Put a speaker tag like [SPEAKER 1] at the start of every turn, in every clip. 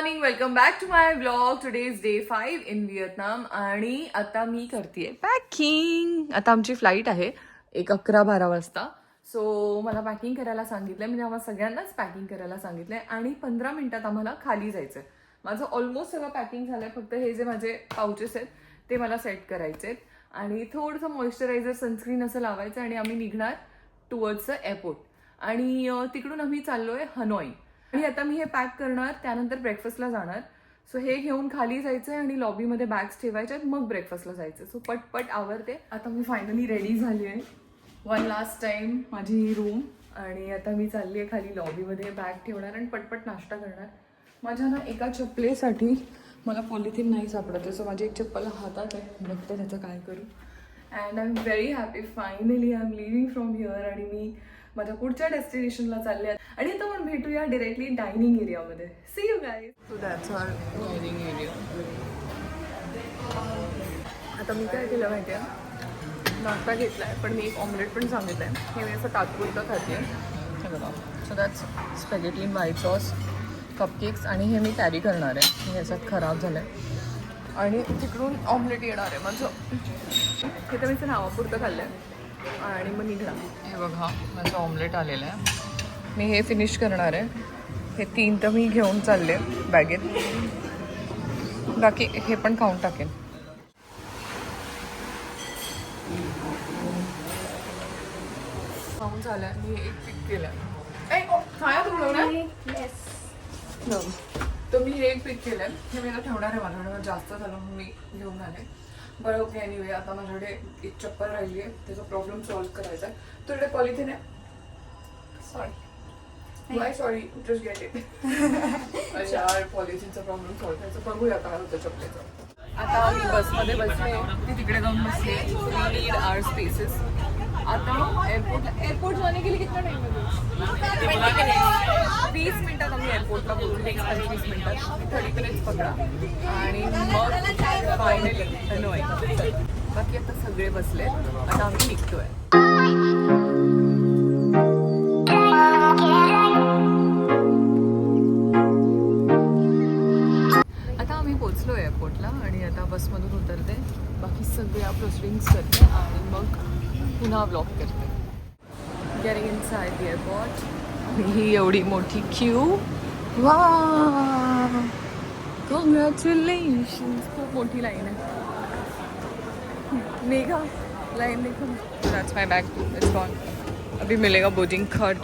[SPEAKER 1] Morning, welcome back to my blog. Today is day 5 in Vietnam आणि आता मी करते packing. आता आमची फ्लाईट आहे 11-12 वाजता. सो मला पॅकिंग करायला सांगितलंय. मी आम्हाला सगळ्यांनाच पॅकिंग करायला सांगितलंय आणि 15 मिनिटात आम्हाला खाली जायचंय. माझं ऑलमोस्ट सगळं पॅकिंग झालंय. फक्त हे जे माझे पाउचेस आहेत ते मला सेट करायचे आहेत आणि थोडंसं मॉइश्चरायझर सनस्क्रीन असं लावायचं आणि आम्ही निघणार टुवर्ड्स द एअरपोर्ट. आणि तिकडून आम्ही चाललोय हनोई. आणि आता मी हे पॅक करणार, त्यानंतर ब्रेकफास्टला जाणार. सो हे घेऊन खाली जायचंय आणि लॉबीमध्ये बॅग्स ठेवायच्या, मग ब्रेकफास्टला जायचं. सो पटपट आवरते. आता मी फायनली रेडी झाली आहे. वन लास्ट टाइम माझी ही रूम. आणि आता मी चालली आहे खाली लॉबीमध्ये, बॅग ठेवणार आणि पटपट नाश्ता करणार. माझ्या ना एका चप्पलेसाठी मला पॉलिथिन नाही सापडत आहे. सो माझी एक चप्पल हातात आहे, बघते त्याचं काय करू. And I am very happy. Finally I am living from here आणि मी माझ्या पुढच्या डेस्टिनेशनला चालले आहे. आणि आता आपण भेटूया डिरेक्टली डायनिंग एरियामध्ये. See you guys. So that's our dining area. आता मी काय केलं माहिती आहे, नाश्ता घेतला आहे पण मी एक ऑमलेट पण सांगितलं आहे. हे मी असं तात्पुरतं खाते आहे. हे बघा. So that's spaghetti in white sauce, cupcakes आणि हे मी कॅरी करणार आहे. हे ह्याच्यात खराब झालं आहे आणि तिकडून ऑमलेट येणार आहे माझं. हे तर मी नावापुरतं खाल्लं आहे आणि मग निघणार. हे बघा माझं ऑमलेट आलेलं आहे. मी हे फिनिश करणार आहे. हे 3 तर मी घेऊन चालले बॅगेत, बाकी हे पण खाऊन टाकेन. खाऊन झालं आहे. मी एक पिक केलं आहे. खाया तुला ना तर मी हे एक पिक केलं आहे. हे मी आता ठेवणार आहे. माझ्याकडे जास्त झालं म्हणून मी घेऊन आले. बरं ओके. एनिवे आता माझ्याकडे एक चप्पल राहिली आहे, त्याचा प्रॉब्लेम सॉल्व्ह करायचा आहे. तुझ्याकडे पॉलिथिन आहे? Sorry my sorry, just get it. यार पॉलिथिनचा प्रॉब्लेम सॉल्व्ह करायचा. बघूया काय होतं चप्पलेचं. आता मी बसमध्ये बसले, ती तिकडे जाऊन बसले. We need our spaces. आता एअरपोर्ट जाने के लिए कितना टाइम लगेगा? 20 मिनिटात आम्ही एअरपोर्टला पोहोचू. 20 मिनिटात 30 मिनिट्स पकडा आणि मग फायनली हनोई. बाकी आता सगळे बसले. आता आम्ही निघतोय. आता आम्ही पोचलो एअरपोर्टला आणि आता बसमधून उतरते. बाकी सगळ्या प्रोसिडिंग्स करते आणि मग पुन्हा ब्लॉक करते. Getting inside the airport. ही एवढी मोठी क्यू. Wow, congratulations. खूप मोठी लाईन आहे. मेघा लाइन देखो. That's my bag, it's gone. अभी मिलेगा बोर्डिंग कार्ड.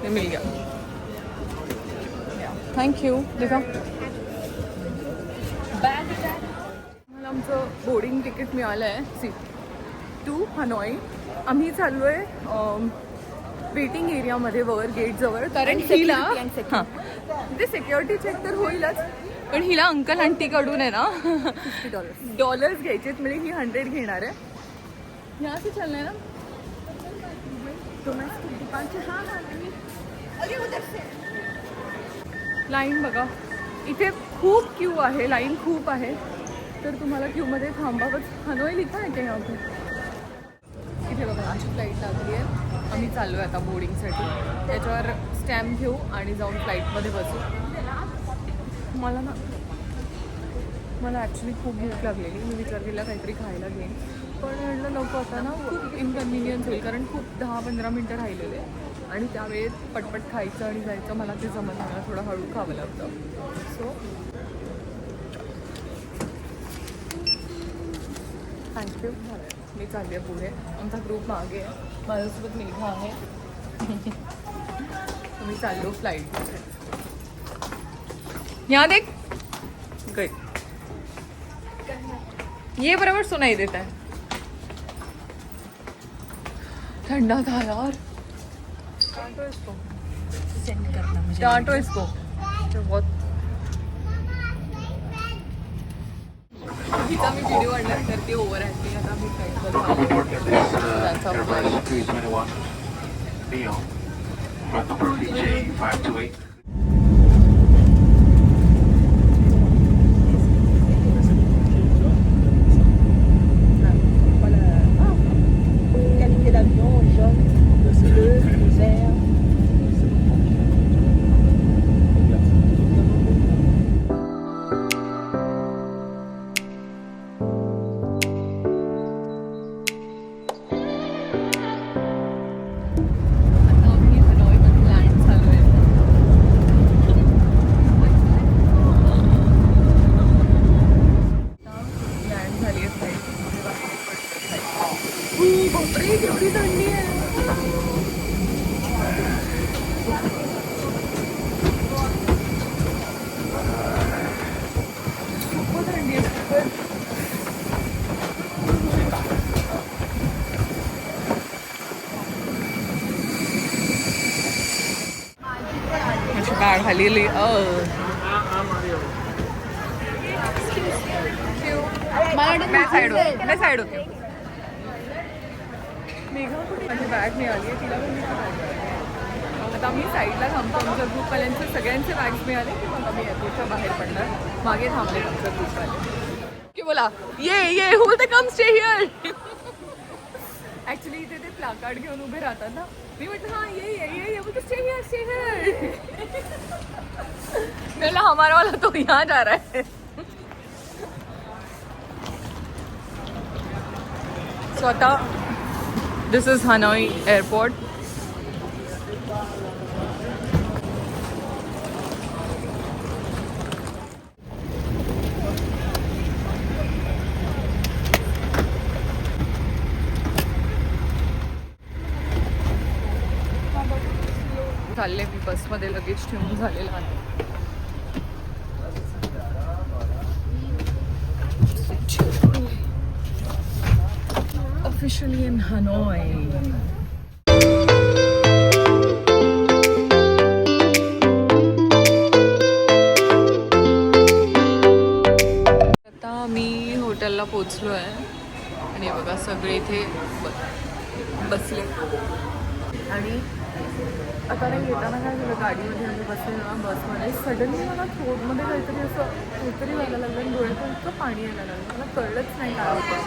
[SPEAKER 1] ये मिल गया. Thank you. देखा बैग. मला आमचं बोर्डिंग तिकीट मिळालं आहे सीट टू हनोई. आम्ही चाललो आहे वेटिंग एरियामध्ये वर गेटजवळ. कारण हिला हां ते सिक्युरिटी चेक तर होईलच, पण हिला अंकल आंटीकडून आहे ना $50 घ्यायचे. म्हणजे ही 100 घेणार आहे. यहाँ से चलना है ना डोमेस्टिक दुकान से. हाँ हाँ अरे उधर से. लाईन बघा, इथे खूप क्यू आहे, लाईन खूप आहे. तर तुम्हाला क्यूमध्ये थांबावंच. हनोई लिखा आहे का यहाँ पे? इथे बघा अशी फ्लाईट लागली आहे. आम्ही चाललो आहे आता बोर्डिंगसाठी. त्याच्यावर स्टॅम्प घेऊ आणि जाऊन फ्लाईटमध्ये बसू. मला ॲक्च्युली खूप भूक लागलेली. मी विचार केला काहीतरी खायला घेईन, पण म्हटलं नको. आता ना खूप इनकन्व्हिनियन्स होईल कारण खूप 10-15 मिनटं राहिलेले आणि त्यावेळेस पटपट खायचं आणि जायचं. मला ते जमत नाही. मला थोडं हळू खावं लागतं. So thank you. मी चालली आहे पुढे. आमचा ग्रुप मागे आहे. माझ्यासोबत मेघा आहे. मी चाललो फ्लाईट. यहाँ देख गई. ये बराबर सुनाई देता है. ठंडा था यार. डांटो इसको. सेंड करना मुझे. डांटो इसको. बहुत हिचा मी व्हिडिओ आणला तर ते ओव्हर ॲक्टिंग. आता मी फ्लाईट खाली मैं साइड होते माझी बॅग मिळाली आहे तिला पण मी आता आम्ही साईडला थांबतो. आमच्या ग्रुपवाल्यांचे सगळ्यांचे बॅग्स मिळाले की मग आम्ही एअरपोर्टच्या बाहेर पडणार. मागे थांबले आमच्या ग्रुपवाले की बोला ये who the come stay here. Actually इथे ते प्लाकार्ड घेऊन उभे राहतात ना. मी म्हटलं हाँ ये बोलते स्टे हिअर. मैं बोला हमारा वाला तो यहाँ जा रहा है. सो आता दिस इज हनोई एअरपोर्ट. चालले मी बसमध्ये लगेच ठेवून झालेलं आहे. Officially in Hanoi. आता मी हॉटेलला पोचलो आहे आणि बघा सगळे इथे बसले. आणि आता नाही येताना काय झालं, गाडीमध्ये आम्ही बसले ना बसमध्ये, सडनली मला थ्रोटमध्ये काहीतरी व्हायला लागलं आणि डोळ्यातून इतकं पाणी यायला लागलं. मला कळलंच नाही काय होतं.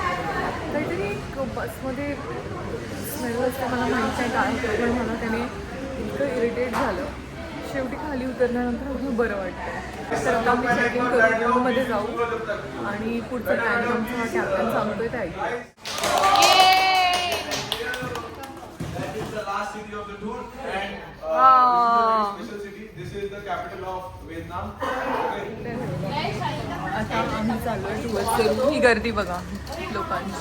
[SPEAKER 1] काहीतरी एक बसमध्ये स्मेल असतं, मला माहीत नाही काय होतं, पण मला त्याने इतकं इरिटेट झालं. शेवटी खाली उतरल्यानंतर खूप बरं वाटतं. तर आता आम्ही चेकिंग करून रूममध्ये जाऊ आणि पुढचं प्लॅन आमचा हा कॅप्टन सांगतोय ते ऐकू.
[SPEAKER 2] Last city of the tour and this is a very special city. This is the capital of Vietnam.
[SPEAKER 1] आता आम्ही चाललोय टूअर्स. ही गर्दी बघा लोकांची.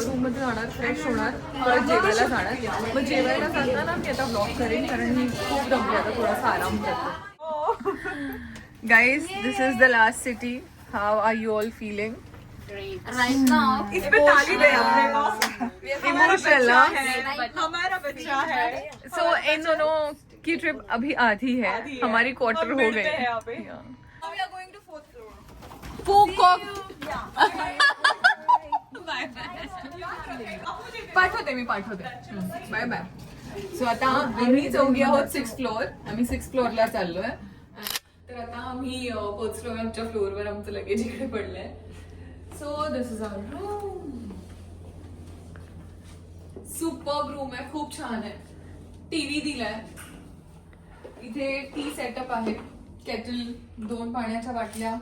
[SPEAKER 1] रूममध्ये जाणार, फ्रेश होणार, परत जेवायला जाणार. मग जेवायला जाताना मी आता ब्लॉग करेन कारण मी खूप दमले, आता थोडासा आराम करते. Guys this is the last city. How are you all feeling
[SPEAKER 3] Right now,
[SPEAKER 4] इसमें ताली दे अपने
[SPEAKER 1] इमोशनल?
[SPEAKER 4] हमारा बच्चा है.
[SPEAKER 1] सो इन दोनों की ट्रिप अभी आधी है, हमारी क्वार्टर हो गई.
[SPEAKER 4] यहाँ पे we are going to 4th floor.
[SPEAKER 1] पाठवते मी बाय बाय. सो आता आम्ही चौघी आहोत 6th फ्लोअर. आम्ही 6th फ्लोअरला चाललोय. तर आता आम्ही पोहोचलोय आमच्या फ्लोअरवर. आमचं लगेज इकडे पडलंय. So this is our room. Superb room आहे, खूप छान आहे. टीव्ही दिलाय. इथे टी सेटअप आहे. केटल, 2 पाण्याच्या बाटल्या.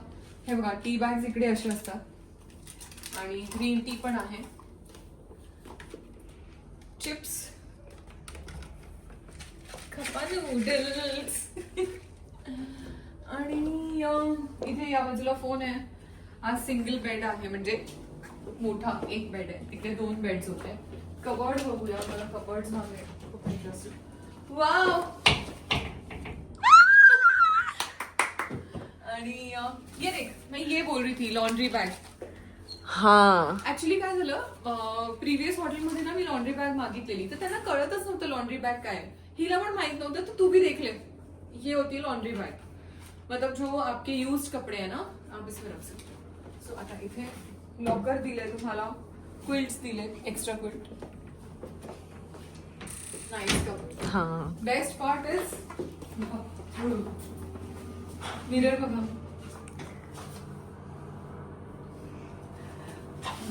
[SPEAKER 1] हे बघा टी बॅग्स इकडे असे असतात आणि ग्रीन टी पण आहे. चिप्स, खपा नूडल्स आणि इथे या बाजूला फोन आहे. आज सिंगल बेड आहे, म्हणजे मोठा एक बेड आहे. तिकडे 2 बेड्स होते. कबर्ड बघूया, मला कबर्ड हवे. खूप इंटरेस्टिंग. वाव. आणि ये देख, मैं ये बोल रही थी लॉन्ड्री बॅग.
[SPEAKER 3] हाँ
[SPEAKER 1] ऍक्च्युली काय झालं, प्रिव्हियस हॉटेलमध्ये ना मी लॉन्ड्री बॅग मागितलेली, तर त्यांना कळतच नव्हतं लॉन्ड्री बॅग काय. हिला पण माहित नव्हतं, तर तू भी देख ले. ये होती लॉन्ड्री बॅग, मतलब जो आपके यूज्ड कपडे है ना आप इसमें रख सकते हो. सो आता इथे लॉकर दिले तुम्हाला, क्विल्ट्स दिले, एक्स्ट्रा क्विल्ट. Nice cup.
[SPEAKER 3] हाँ
[SPEAKER 1] बेस्ट पार्ट इज मिरर बघा.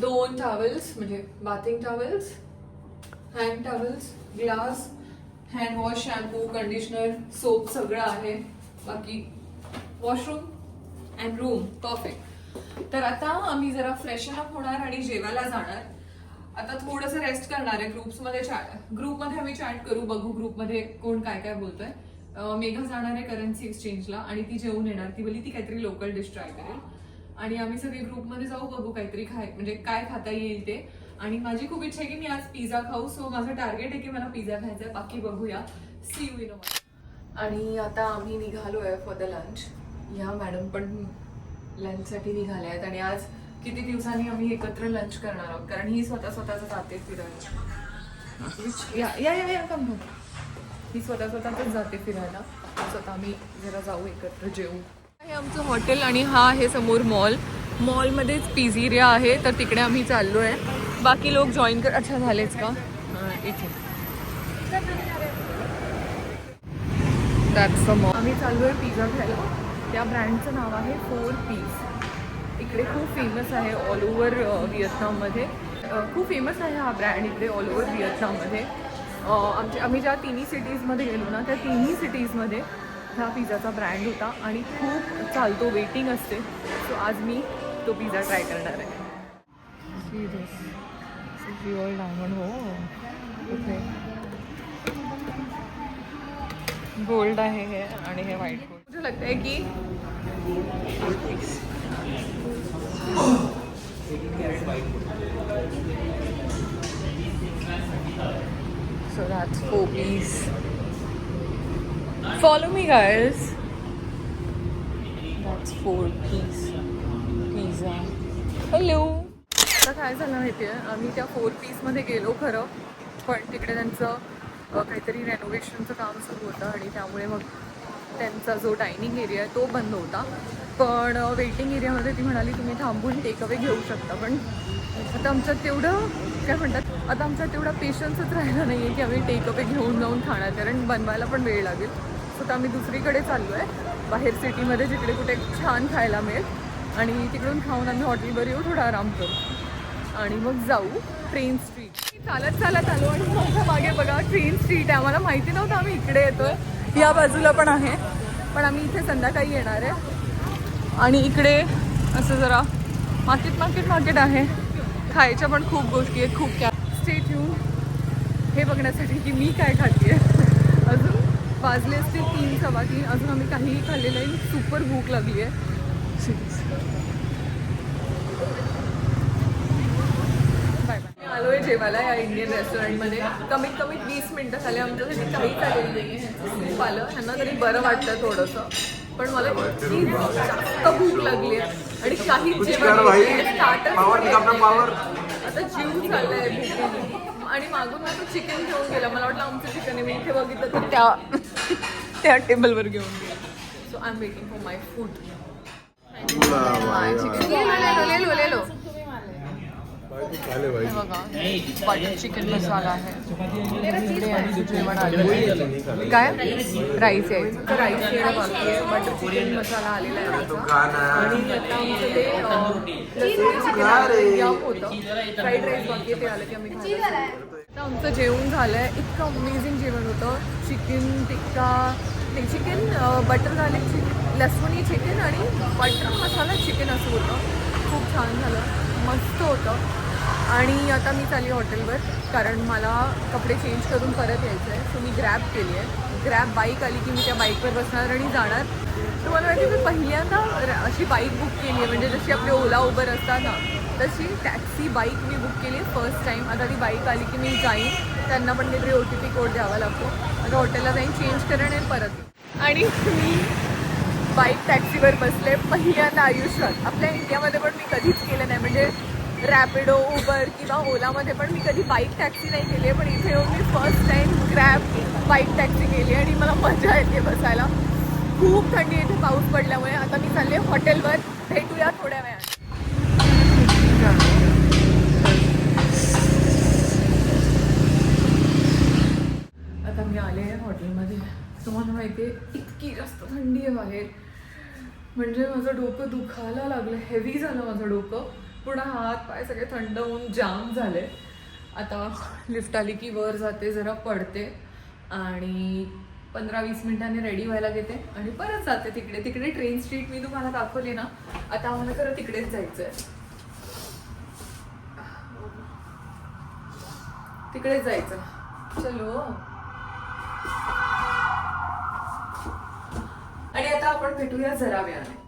[SPEAKER 1] 2 टॉवेल्स, म्हणजे bathing towels, hand towels, glass, hand wash, shampoo, conditioner, soap सगळं आहे. बाकी वॉशरूम अँड रूम परफेक्ट. तर आता आम्ही जरा फ्रेशन अप होणार आणि जेवायला जाणार. आता थोडंसं रेस्ट करणार आहे. ग्रुपमध्ये आम्ही चॅट करू, बघू ग्रुपमध्ये कोण काय काय बोलतोय. मेघा जाणार आहे करन्सी एक्सचेंजला आणि ती जेवून येणार. ती बोलली ती काहीतरी लोकल डिश ट्राय करेल आणि आम्ही सगळे ग्रुपमध्ये जाऊ, बघू काहीतरी म्हणजे काय खाता येईल ते. आणि माझी खूप इच्छा आहे की मी आज पिझ्झा खाऊ. सो माझं टार्गेट आहे की मला पिझ्झा खायचा आहे. बाकी बघूया. See you in a month. आणि आता आम्ही निघालोय फॉर द लंच. ह्या मॅडम पण लंचसाठी निघाल्या आहेत आणि आज किती दिवसांनी आम्ही एकत्र लंच करणार आहोत, कारण ही स्वतःच जाते फिरायला. या कम ही स्वतःच जाते फिरायला. सो आता आम्ही जरा जाऊ एकत्र जेवू. हे आमचं हॉटेल आणि हा आहे समोर मॉल. मॉलमध्येच पिझेरिया आहे तर तिकडे आम्ही चाललो आहे. बाकी लोक जॉईन कर. अच्छा झालेच का? इथे दॅट्स द मॉल. आम्ही चाललो आहे पिझ्झा खायला. त्या ब्रँडचं नाव आहे 4 पीस. इकडे खूप फेमस आहे ऑल ओव्हर व्हिएतनाममध्ये. खूप फेमस आहे हा ब्रँड इकडे ऑल ओव्हर व्हिएतनाममध्ये. आम्ही ज्या तिन्ही सिटीजमध्ये गेलो ना त्या तिन्ही सिटीजमध्ये हा पिझ्झाचा ब्रँड होता आणि खूप चालतो, वेटिंग असते. सो आज मी तो पिझ्झा ट्राय करणार आहे. प्युअर डायमंड हो ओके. गोल्ड आहे हे आणि हे व्हाईट गोल्ड. मुझे लगता है कि so that's 4 piece. Follow me guys. That's 4 piece pizza. Hello. आता काय झालं माहिती आहे, आम्ही त्या 4 पीसमध्ये गेलो खरं, पण तिकडे त्यांचं काहीतरी रेनोव्हेशनचं काम सुरू होतं आणि त्यामुळे मग त्यांचा जो डायनिंग एरिया आहे तो बंद होता. पण वेटिंग एरियामध्ये ती म्हणाली तुम्ही थांबून टेकअवे घेऊ शकता. पण आता आमच्यात तेवढं काय म्हणतात, आता आमच्यात तेवढा पेशन्सच राहिला नाही आहे की आम्ही टेकअवे घेऊन जाऊन खाणार, कारण बनवायला पण वेळ लागेल. सो आता आम्ही दुसरीकडे चाललो आहे बाहेर सिटीमध्ये जिकडे कुठे छान खायला मिळेल आणि तिकडून खाऊन आम्ही हॉटेलवर येऊ, थोडा आराम करू आणि मग जाऊ ट्रेन स्ट्रीट. चालत चालत आलो आणि माझ्या मागे बघा ट्रेन स्ट्रीट आहे. आम्हाला माहिती नव्हतं आम्ही इकडे येतोय. या बाजूला पण आहे, पण आम्ही इथे संध्याकाळी येणार आहे. आणि इकडे असं जरा मार्केट आहे. खायच्या पण खूप गोष्टी आहेत, खूप स्टे ट्यून हे बघण्यासाठी की मी काय खाते. अजून वाजले असते 3 सव्वा 3, अजून आम्ही काहीही खाल्लेलं नाही. सुपर भूक लागली आहे. Bye bye. आलो आहे जेवायला या इंडियन रेस्टॉरंटमध्ये. कमीत कमी 20 मिनटं झाले आमच्यासाठी काहीच आलेलं नाही आहे. सूप आलं, ह्यांना तरी बरं वाटतं थोडंसं, पण मला इतकी जास्त भूक लागली आहे आणि काहीच जेवण आता जीव चाललाय भूकेने. आणि मागून ना तो चिकन घेऊन गेला. मला वाटलं आमचं चिकन आहे, मी इथे बघितलं तर त्या टेबलवर घेऊन गेला. So I am waiting for my food. लेलो बघा बटर चिकन मसाला आहे. जेवण आलं काय राईस यायचं तर राईस येणं बाकी आहे. बटर चिकन मसाला आलेला आहे आणि आता आमचं ते याप होतं फ्राईड राईस बाकी आहे, ते आलं की आम्ही खायला. आता आमचं जेवण झालं आहे. इतकं अमेझिंग जेवण होतं. चिकन टिक्का, ते चिकन बटर गार्लिक चिकन, लसुणी चिकन आणि बटर मसाला चिकन असं होतं. खूप छान झालं, मस्त होतं. आणि आता मी चालली हॉटेलवर कारण मला कपडे चेंज करून परत यायचं आहे. सो मी ग्रॅब केली आहे. ग्रॅब बाईक आली की मी त्या बाईकवर बसणार आणि जाणार. तुम्हाला माहिती मी पहिल्यांदा अशी बाईक बुक केली आहे, म्हणजे जशी आपली ओला उबर असतात ना तशी टॅक्सी बाईक मी बुक केली आहे फर्स्ट टाईम. आता ती बाईक आली की मी जाईन, त्यांना पण काहीतरी OTP कोड द्यावा लागतो. आता हॉटेलला जाईन, चेंज करेन आणि परत. आणि मी बाईक टॅक्सीवर बसले पहिल्यांदा आयुष्यात. आपल्या इंडियामध्ये पण मी कधीच केलं नाही, म्हणजे रॅपिडो, उबर किंवा ओलामध्ये पण मी कधी बाईक टॅक्सी नाही केली आहे. पण इथे येऊन मी first time grab bike taxi केली आणि मला मजा येते बसायला. खूप थंडी येते पाऊस पडल्यामुळे. आता मी चालले हॉटेलवर, भेटूया थोड्या वेळात. आता मी आले आहे हॉटेलमध्ये. तुम्हाला माहिती आहे इतकी जास्त थंडी आहे बाहेर, म्हणजे माझं डोकं दुखायला लागलं. हेवी झालं माझं डोकं. पूर्ण हात पाय सगळे थंड होऊन जाम झाले. आता लिफ्ट आली की वर जाते, जरा पडते आणि 15-20 मिनिटांनी रेडी व्हायला घेते आणि परत जाते तिकडे. तिकडे ट्रेन स्ट्रीट मी तुम्हाला दाखवली ना, आता आम्हाला खरं तिकडेच जायचं आहे. तिकडेच जायचं. चलो. आणि आता आपण भेटूया जरा वेळाने.